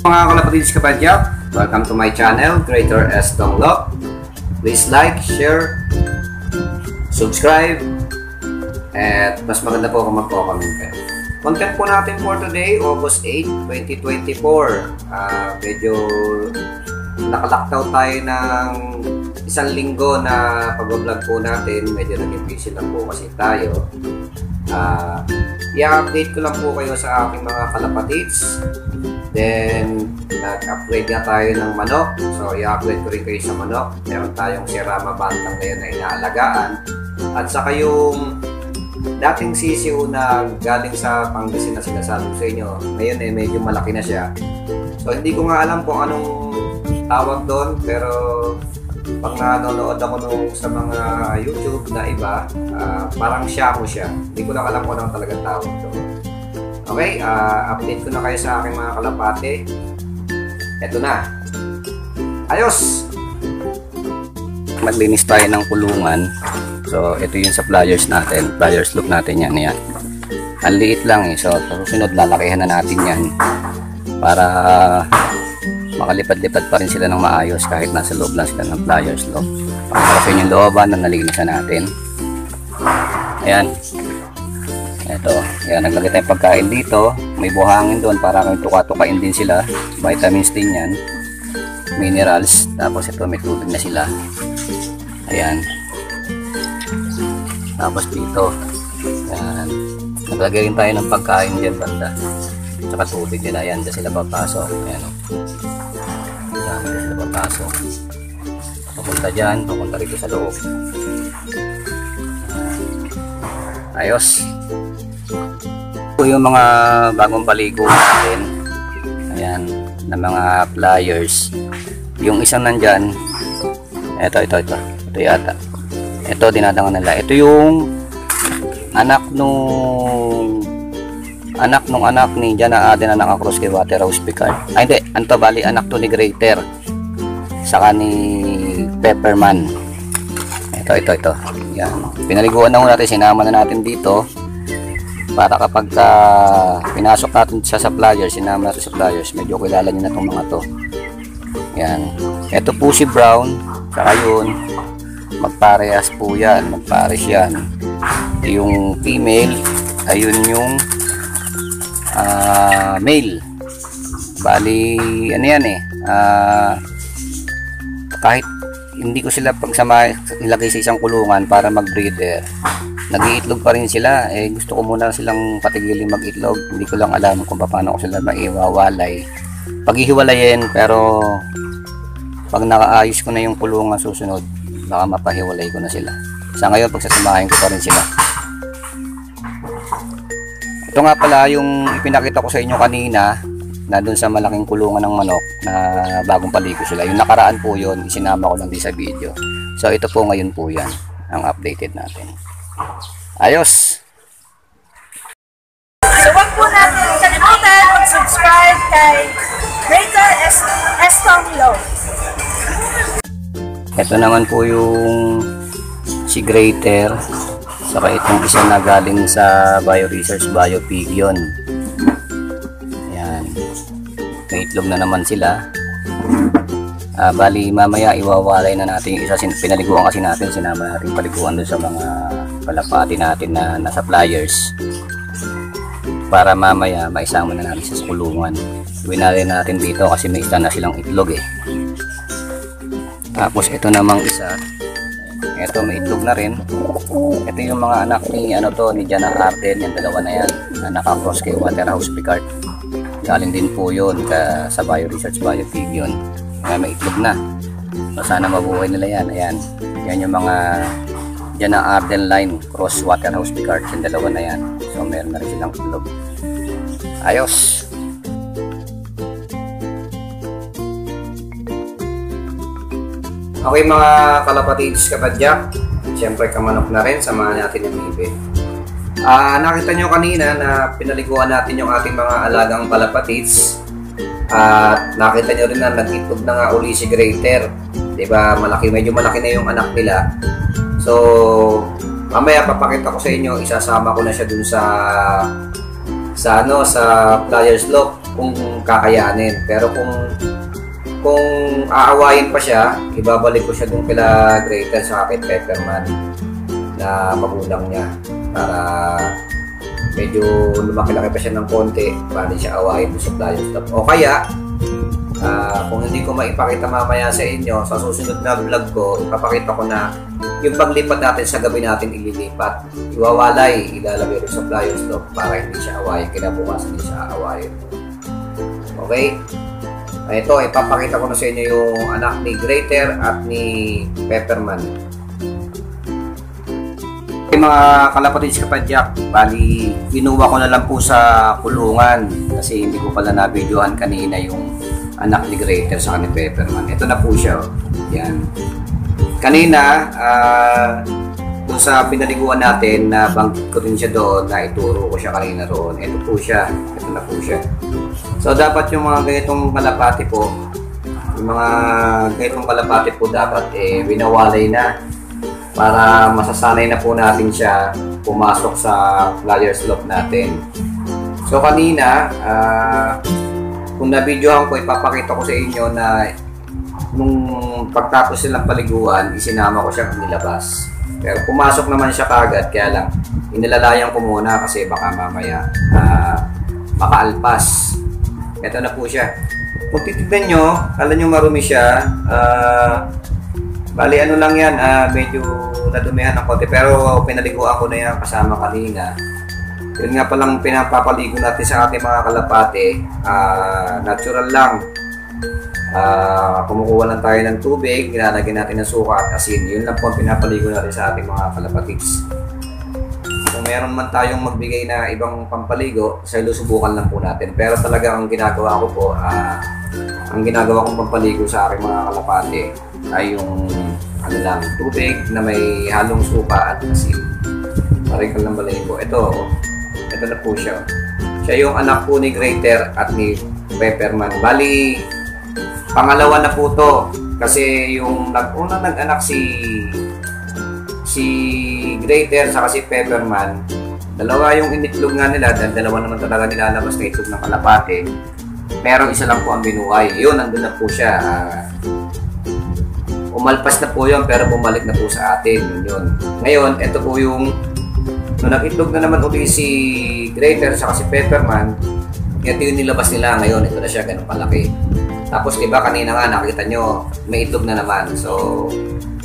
Mga kalapatids kapadyak, welcome to my channel, Creator S. Donglop. Please like, share, subscribe, at mas maganda po kung magpo-comment kayo. Content po natin for today, August 8, 2024. Medyo nakalaktaw tayo ng isang linggo na pag-vlog po natin. Medyo naging busy lang po kasi tayo. I-update ko lang po kayo sa aking mga kalapatids. Then, nag-upgrade nga tayo ng manok. So, i-upgrade ko rin kayo sa manok. Meron tayong si Rama Bantang ngayon na inaalagaan. At saka yung dating sisiw na galing sa Pangasinan na sinasabi ko sa inyo. Ngayon medyo malaki na siya. So, hindi ko nga alam kung anong tawag doon. Pero, pag nanonood ako sa mga YouTube na iba, parang shamu siya. Hindi ko lang alam kung anong talagang tawag doon. Okay, update ko na kayo sa aking mga kalapate. Eto na. Ayos! Maglinis tayo ng kulungan. So, ito yung sa pliers natin. Pliers look natin yan. Yan. Ang liit lang eh. So, susunod lalakihan na natin yan. Para makalipad-lipad pa rin sila ng maayos kahit nasa loob lang sila ng pliers look. Pakarasin yung looban na nalinisan natin. Ayan. Ito, yan, naglagay tayong pagkain dito. May buhangin doon para kung tuka-tukain din sila. Vitamins din yan. Minerals. Tapos ito, may tubig na sila. Ayan. Tapos dito. Yan. Naglagay rin tayo ng pagkain dyan banda. Tsaka tubig nila. Ayan, dyan sila papasok. Ayan. Ayan, dyan sila papasok. Papunta dyan, papunta rito sa loob. Ayos. Ito yung mga bagong paligo natin. Ayan, na mga pliers. Yung isang nandyan, ito yata. Ito, dinadangan nila. Ito yung anak nung anak ni Jana Aden na nakakross kay Waterhouse Picard. Ay hindi, anto bali anak to ni Greater saka ni Pepperman. Ito. Yan. Pinaliguan na natin, sinama na natin dito. Para kapag pinasok natin sa pliers, sinama natin sa pliers, medyo kilala nyo na itong mga to. Yan. Ito po si Brown. Saka yun, magparehas po yan. Magpares yan. Ito yung female. Ayun yung male. Bali, ano yan eh. Kahit hindi ko sila pagsama ilagay sa isang kulungan para mag-breeder, nag-iitlog pa rin sila. Gusto ko muna silang patigilin mag-itlog. Hindi ko lang alam kung paano ko sila maiwawalay. Paghihiwalayin, pero pag nakaayos ko na yung kulungan susunod, baka mapahiwalay ko na sila. Sa ngayon, pagsasamahin ko pa rin sila. Ito nga pala yung ipinakita ko sa inyo kanina na dun sa malaking kulungan ng manok na bagong paligo sila. Yung nakaraan po yun, isinama ko lang din sa video. So ito po ngayon po yan, ang updated natin. Ayos! So wag po natin kalimutan mag-subscribe kay Creator S. Donglop. Ito naman po yung si Greater, saka itong isa na galing sa Bio-Research Bio-Pig yun. Ayan, may itlog na naman sila. Bali mamaya iwawalay na natin yung isa. Pinaliguan kasi natin, sinama natin paliguan doon sa mga kalapati natin na nasa pliers para mamaya maisama na natin sa kulungan. Winalay natin dito kasi may isa na silang itlog eh. Tapos ito namang isa, ito may itlog na rin. Ito yung mga anak ni ni Jana Arden, yung dalawa na yan na nakakross kay Waterhouse Picard. Galing din po yun sa Bio-Research Bio-Pig yun. May itlog na. So sana mabuhay nila yan. Ayan. Yan yung mga Jana Arden line cross Waterhouse Picard. Yung dalawa na yan. So meron na rin silang itlog. Ayos. Okay mga kalapatids kapadyak, siyempre kamanok na rin, samahan natin ng ibig. Nakita nyo kanina na pinaliguan natin yung ating mga alagang kalapatids. At nakita nyo rin na nag-itlog na nga uli si Greater. Diba, medyo malaki na yung anak nila. So, mamaya papakita ko sa inyo, isasama ko na siya dun sa sa flyers lock kung kakayanin. Pero kung aawayin pa siya, ibabalik ko siya dun kila Greater sa kay Pepperman na magulang niya para medyo lumaki-laki pa siya ng konti para di siya awayin dun sa flyers lock. O kaya kung hindi ko maipakita mamaya sa inyo, sa susunod na vlog ko, ipapakita ko na yung paglipat natin sa gabi natin ililipat. Iwawalay, ilalagay rin sa flyers lock para hindi siya awayin. Kinabukasan hindi siya awayin. Okay? Ito, ipapakita ko na sa inyo yung anak ni Greater at ni Pepperman. Okay, mga kalapatids kapadyak, bali, kinuha ko na lang po sa kulungan kasi hindi ko pala na-videohan kanina yung anak ni Greater sa ni Pepperman. Ito na po siya. Oh. Yan. Kanina, kung sa pinaliguan natin, na banggit ko rin siya doon, na ituro ko siya kanina roon. Ito po siya. Ito na po siya. So, dapat yung mga ganitong kalapati po, yung mga ganitong kalapati po dapat winawalay na para masasanay na po natin siya pumasok sa flyers lock natin. So, kanina, kung na-videohan ko, ipapakita ko sa inyo na nung pagtapos silang paliguan, isinama ko siyang inilabas. Pero pumasok naman siya kagad, kaya lang inilalayan ko muna kasi baka mamaya makaalpas. Ito na po siya. Kung titignan nyo, alam nyo marumi siya. Bali ano lang yan, medyo nadumihan ng konti. Pero pinaliguan ko na yan kasama kanina. Yun nga palang pinapapaligo natin sa ating mga kalapate, natural lang. Kumukuha lang tayo ng tubig, nilalagyan natin ng suka at asin. Yun lang po ang pinapaligo natin sa ating mga kalapatids. Kung meron man tayong magbigay na ibang pampaligo, sa subukan lang po natin. Pero talaga ang ginagawa ko po, ang ginagawa kong pampaligo sa aking mga kalapate ay yung ano lang, tubig na may halong suka at asin. Marikal ng balahibo. Ito na po siya. Siya yung anak po ni Greater at ni Pepperman. Bali, pangalawa na po to. Kasi yung unang nag-anak si Greater saka si Pepperman, dalawa yung initlog nga nila, dalawa naman talaga nilalabas na itlog ng kalapate. Pero isa lang po ang binuhay. Yun, nandun na po siya. Umalpas na po yun, pero bumalik na po sa atin. Yun. Ngayon, ito po yung nung nag-itlog na naman uli si Greater sa si Pepperman, ito yung nilabas nila ngayon. Ito na siya, ganun kalaki. Tapos diba kanina nga nakita nyo, may itlog na naman. So,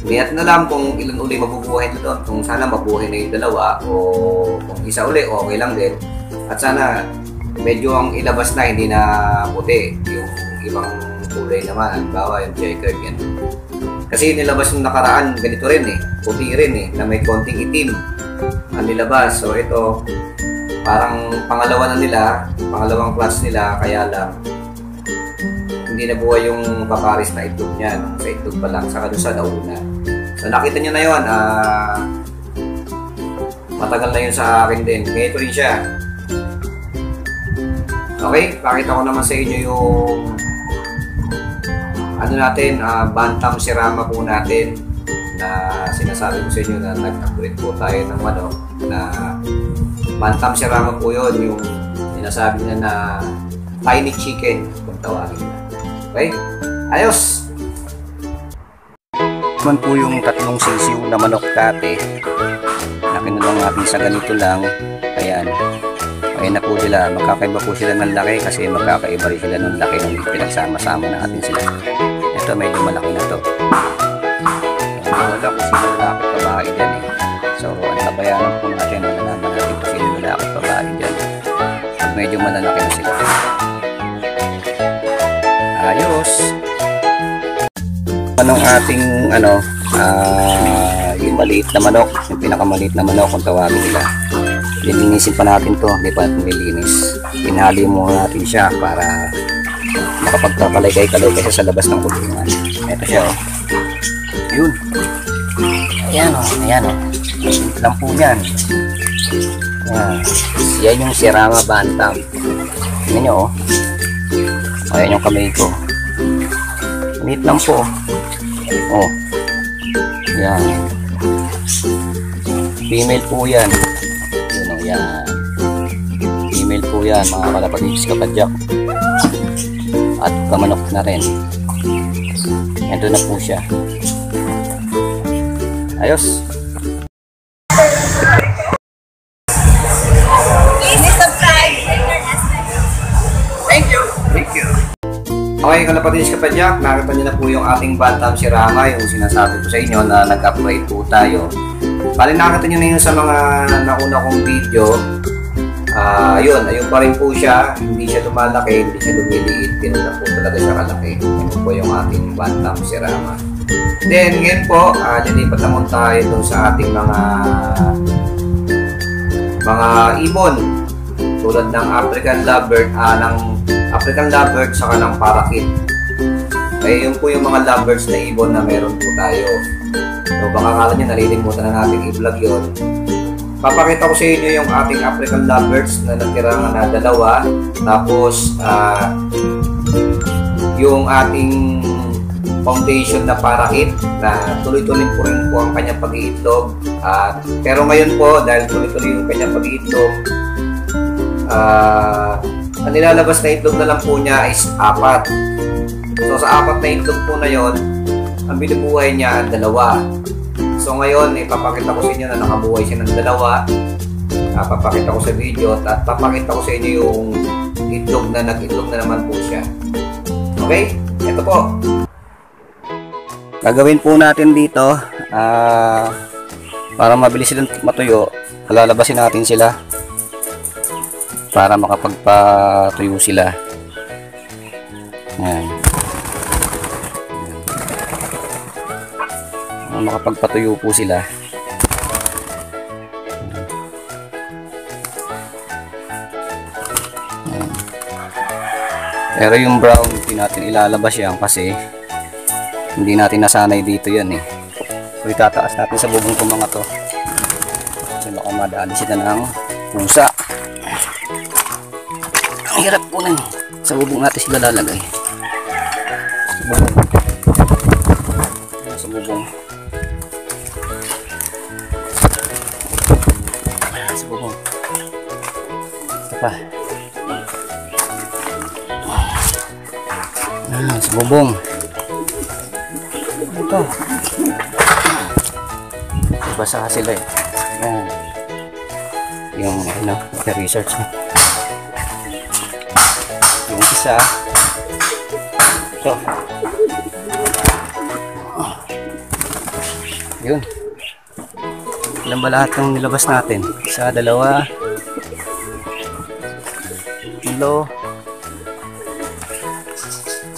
hindi natin alam kung ilan uli mabubuhay na doon. Kung sana mabuhay na yung dalawa o kung isa uli, okay lang din. At sana medyo ang ilabas na, hindi na puti. Yung ibang kulay naman, halimbawa yung checkered yan. Kasi nilabas yung nakaraan, ganito rin puti rin na may konting itim ang nilabas. So ito, parang pangalawa na nila, pangalawang class nila, kaya lang hindi na buhay yung paparis na itlog niya. Sa itlog pa lang, saka doon sa nauna. So nakita nyo na yun, matagal na yun sa akin din. Ganito rin siya. Okay, pakita ko naman sa inyo yung ano natin, Bantam Serama po natin na sinasabi ko sa inyo na nag-upgrade po tayo ng na Bantam Serama po yun, yung sinasabi niya na tiny chicken kung tawagin na. Okay? Ayos! Man po yung tatlong sisiw na manok dati na kinulang natin sa ganito lang. Ayan. Ayan na po sila. Magkakaiba po sila ng laki kasi magkakaiba rin sila ng laki nung pinagsama-sama natin sila. Ito medyo malaki na to. Wala kung sino lalaki at babae dyan So, ang tabayanan po natin, malalaman natin kung sino lalaki at babae dyan. Medyo malalaki na sila. Ayos! Anong ating yung maliit na manok, yung pinakamaliit na manok kung tawagin nila. Lilinisin pa natin to, di pa nilinis. Pinali muna natin siya para makapagkakalaykay-kalaykay siya sa labas ng kulungan. Ito siya Yun. Ayan ayan Ito lang po yan. Yan yung Serama Bantam. Tingnan nyo Ayan yung kamay ko. Maliit lang po. Yan. Female po yan. Yan. Female po yan, mga kalapatids kapadyak. At kamanok na rin. Ito na po siya. Ayos. Please subscribe. Thank you. Thank you. Okay, kalapatids kapadyak, nakita niyo na po yung ating bantam si Rama, yung sinasabi ko sa inyo na nag-upgrade po tayo. Bali, nakita niyo na yun sa mga nauna kong video. Ayun pa rin po siya. Hindi siya lumalaki, hindi siya lumiliit. Ganun na po talaga siya kalaki. Ito po yung ating bantam si Rama. Then, ngayon po, lilipat naman tayo dun sa ating mga ibon. Tulad ng African lovebird, saka ng parakeet. Eh, yun po yung mga lovebirds na ibon na meron po tayo. So, baka akala nyo, nalilimutan na natin i-vlog yun. Papakita ko sa inyo yung ating African lovebirds na natira na dalawa. Tapos, yung ating foundation na parakeet na tuloy-tuloy po rin po ang kanyang pag-iitlog. Pero ngayon po, dahil tuloy-tuloy yung kanyang pag-iitlog, ang nilalabas na itlog na lang po niya is 4. So sa 4 na itlog po na yon, ang binubuhay niya ay 2. So ngayon, ipapakita ko sa inyo na nakabuhay siya ng 2. Papakita ko sa video at papakita ko sa inyo yung itlog na nag-itlog na naman po siya. Okay? Ito po. Gagawin po natin dito para mabilis silang matuyo, lalabasin natin sila para makapagpatuyo sila. Ayan. Makapagpatuyo po sila. Ayan. Pero yung brown, hindi natin ilalabas yan kasi hindi natin nasanay dito yan eh. So itataas natin sa bubong ko mga to kasi baka madali sila ng pusa. Ang hirap po nun. Sa bubong natin sila lalagay. Sa bubong. Sa bubong. Ito pa. Sa bubong. Ito. Basa sila eh. Ayan. Yung research mo. Yung isa. Ito. Yun. Ilan ba lahat ng nilabas natin? 1, 2, 3,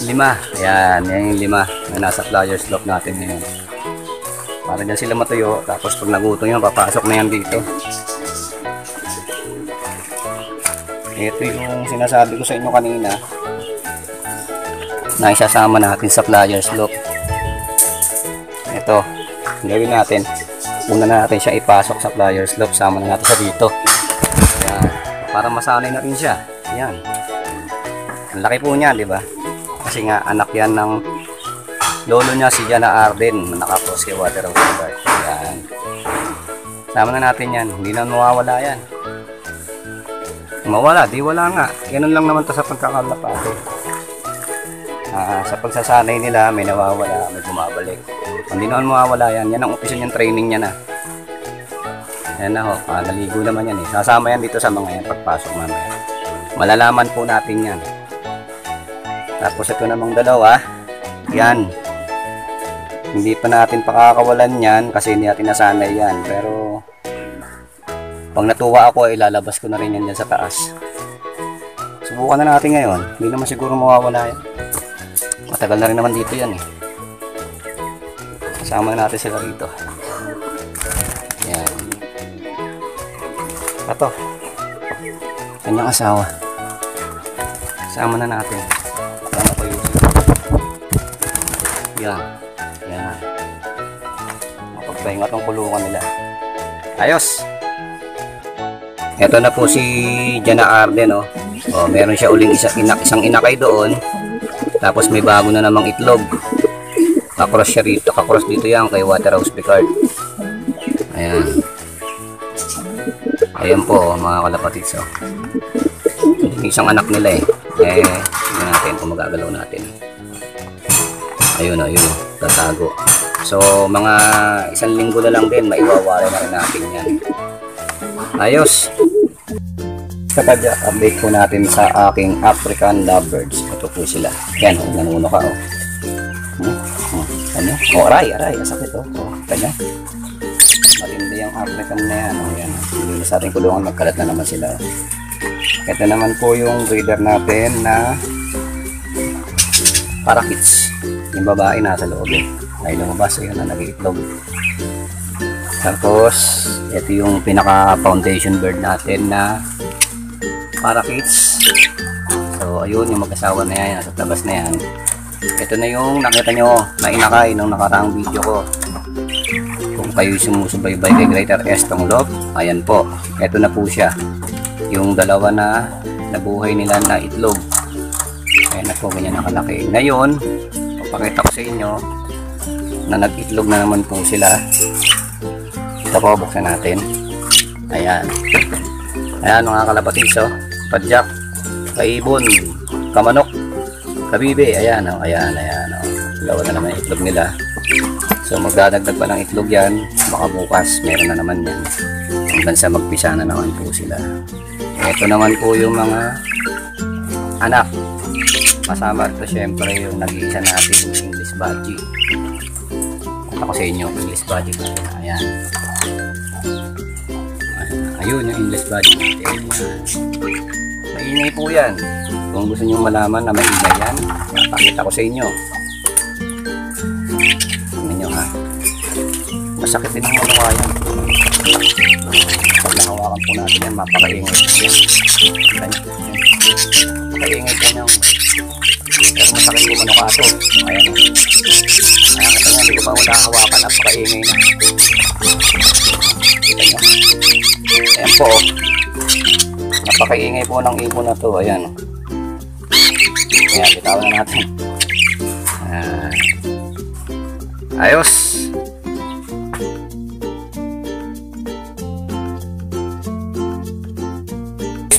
5. Ayan, yan yung 5 na nasa flyers lock natin ngayon. Para dyan sila matuyo, tapos pag nagutom yun, papasok na yan dito. Ito yung sinasabi ko sa inyo kanina na isasama natin sa flyers lock. Ito, gawin natin. Una na natin siya ipasok sa flyers lock, sama na natin sa dito. Ayan, para masanay na rin siya. Ayan. Ang laki po niya, di ba? Kasi nga anak yan ng lolo niya, si Jana Arden, nakapos kay Water of the Dark. Ayan. Sama na natin yan. Hindi na mawawala yan. Mawala, di wala nga. Ganun lang naman to sa pagkakalapate. Sa pagsasanay nila, may nawawala, may bumabalik. Hindi naman mawawala yan. Yan ang umpisa niyang training niya na. Ayan na ho. Naligo naman yan eh. Sasama yan dito sa mga yan pagpasok mamaya. Malalaman po natin yan. Tapos ito namang dalawa. Yan. Hindi pa natin pakakawalan yan kasi hindi natin nasanay yan. Pero pag natuwa ako, ilalabas ko na rin yan dyan sa taas. Subukan na natin ngayon. Hindi naman siguro mawawala yan. Matagal na rin naman dito yan eh. Kasama na natin sila rito. Yan. Ito. Kanyang asawa. Kasama na natin. Kasama ko yun. Yan. Yan. Mapagpahinga tong kulungan nila. Ayos! Ito na po si Jana Arden, oh. Oh, meron siya uling isang inakay doon. Tapos may bago na namang itlog. Kakross siya rito. Kakross dito yan kay Waterhouse Picard. Ayan. Ayan po, oh, mga kalapatids. Oh. Isang anak nila eh. Tingnan natin kung magagalaw natin. Ayun o, yun o, tatago. So, mga 1 linggo na lang din, maiwawala na rin natin yan. Ayos! Kapadyak, update po natin sa aking African lovebirds. Ito po sila. Yan, nanuno ka o. Ano? O, aray, asakit o. Kanya. Matindi yung African na yan. O, yan. Hindi na sa ating kulungan, magkalat na naman sila. Ito naman po yung breeder natin na parakeets. Yung babae nasa loob eh. Ay lumabas, ayun na nag-iitlog. Tapos, ito yung pinaka foundation bird natin na parakeets. So, ayun yung mag-asawa na yan, nasa tabas na yan. Ito na yung nakita nyo na inakay nung nakaraang video ko. Kung kayo sumusubaybay kay Greater Estong Love, ayan po. Ito na po siya. Yung dalawa na nabuhay nila na itlog. Ayan na po, ganyan nakalaki. Ngayon, papakita ko sa inyo na nag-itlog na naman po sila. Ito po, buksan natin. Ayan. Ayan mga kalabatis, oh. Padyak, kaibon, kamanok, kabibe. Ayan, oh. Ayan, oh. Dalawa na naman yung itlog nila. So magdadagdag pa ng itlog yan. Baka bukas, meron na naman yan. Hanggang sa magpisa na naman po sila. Ito naman po yung mga anak. Kasama ito syempre yung nag-iisa natin yung English Badgie. Ito ko sa inyo, English Badgie natin. Ayan. Ayun yung English Badgie natin. Maingay po yan. Kung gusto nyo malaman na maingay yan, pakita ko sa inyo. Tingnan nyo ha. Masakit din ang mukha yan. Pag nakawakan po natin yan, mapakaingay po yan. Mapakaingay po yan. Pero masakit po manukato. Ayan o. Ayan, ito nga, hindi ko pa nakakawakan, napakaingay na. Kita nyo. Ayan po. Napakaingay po ng ibon na to. Ayan. Ayan, bitawan na natin. Ayos.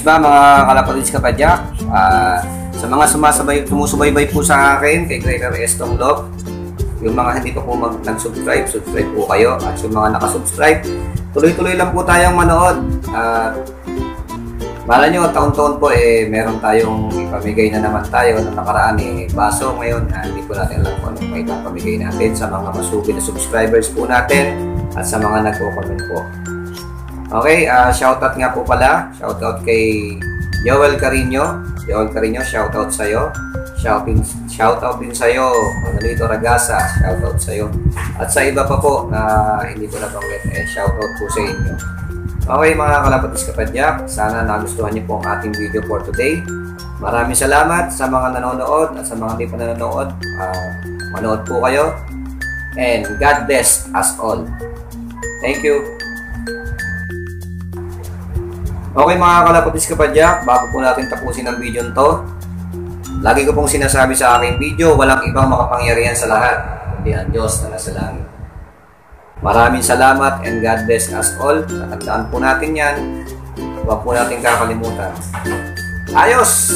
Ba mga kalapatids kapadyak, sa mga sumusubaybay po sa akin kay Greater Estong Love, yung mga hindi pa po nag-subscribe, subscribe po kayo, at yung mga nakasubscribe, tuloy-tuloy lang po tayong manood. Mala nyo, taon-taon po meron tayong ipamigay na naman tayo na nakaraan baso ngayon, hindi po natin alam kung ano may ipamigay natin sa mga masubi na subscribers po natin at sa mga nagko-comment po. Okay, shoutout nga po pala. Shoutout kay Joel Carino. Joel Carino, shoutout sa'yo. Shoutout din sa'yo, Manolito Ragasa. Shoutout sa'yo. At sa iba pa po na hindi ko nabanggit, shoutout po sa inyo. Okay mga kalapatis kapadyak, sana nagustuhan niyo po ang ating video for today. Maraming salamat sa mga nanonood at sa mga hindi pa nanonood. Manood po kayo. And God bless us all. Thank you. Okay mga kalapatis kapadyak, bago po natin tapusin ang video nito, lagi ko pong sinasabi sa aking video, walang ibang makapangyarihan sa lahat, kundi ang Diyos na nasa langit. Maraming salamat and God bless us all. Tatandaan po natin yan. Huwag po natin kakalimutan. Ayos!